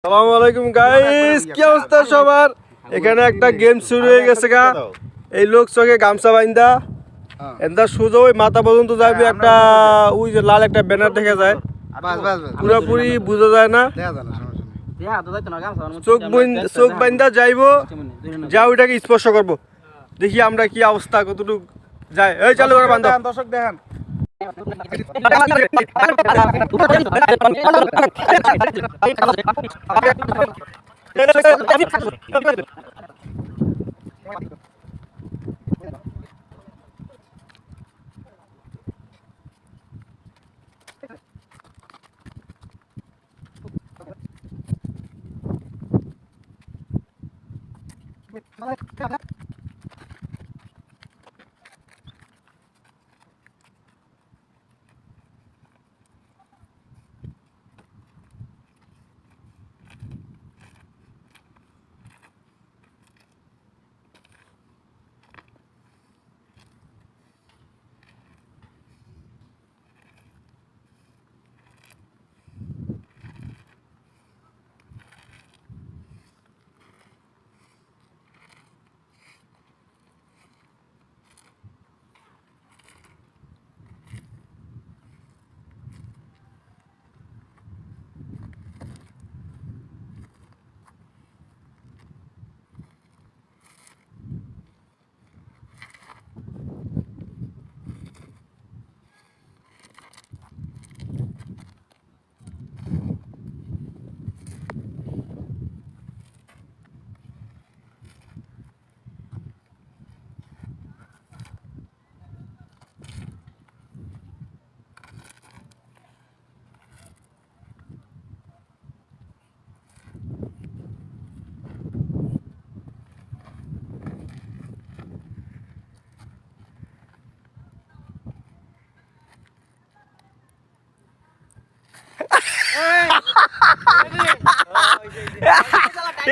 আসসালামু আলাইকুম গাইস, কি অবস্থা সবার? এখানে একটা গেম শুরু হয়ে গেছে গা। এই লোক চোখে গামছা বাইন্দা এন্দা সোজা ওই মাথা পর্যন্ত যাবে একটা ওই যে লাল একটা ব্যানার দেখা যায়, পুরোপুরি বোঝা যায় না। চোখ বাইন্দা যাইবো, যা ওইটাকে স্পর্শ করবো। দেখি আমরা কি অবস্থা, কতটুকু যায়। এই চালু করে বান্ধব, দর্শক দেখেন।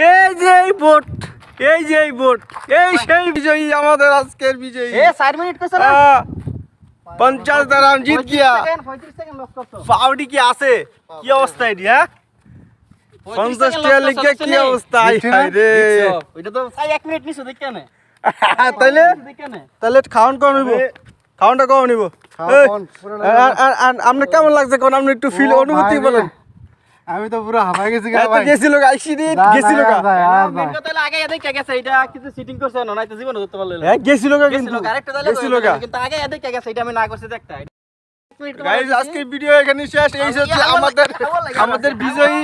এই যে এই বোট, এই যে এই বোট, এই সেই বিজয়ী, আমাদের আজকের বিজয়ী। 4 মিনিট পেছ না 50 রান জিত গিয়া। 35 সেকেন্ড লস করছো। পাউডি কি আছে? কি অবস্থা এটি? হ্যাঁ 50 টাকা লিখে কি অবস্থা? হাই রে, ওইটা তো 1 মিনিট নিছো দেখ কেন? তাইলে তাহলে খাওন কোন হইব? খাওনটা কোন হইব? আপনি কেমন লাগছে কোন? আপনি একটু ফিল অনুভূতি বলেন। আমি তো পুরো হাঁপাই গেছি গা এত ভাই। গেছিল গাইছিনি, গেছিল গা। মেন কথা হলো আগে এদিকে গেছে, এটা কিছু সিটিং করছে না, নাইতো জীবনে ধরতে পারলে না। হ্যাঁ গেছিল গা, কিন্তু আরেকটা দিলে গেছিল গা। কিন্তু আগে এদিকে গেছে, এটা আমি না করছি দেখতা। গাইস, আজকের ভিডিও এখানে শেষ। এই হচ্ছে আমাদের বিজয়ী।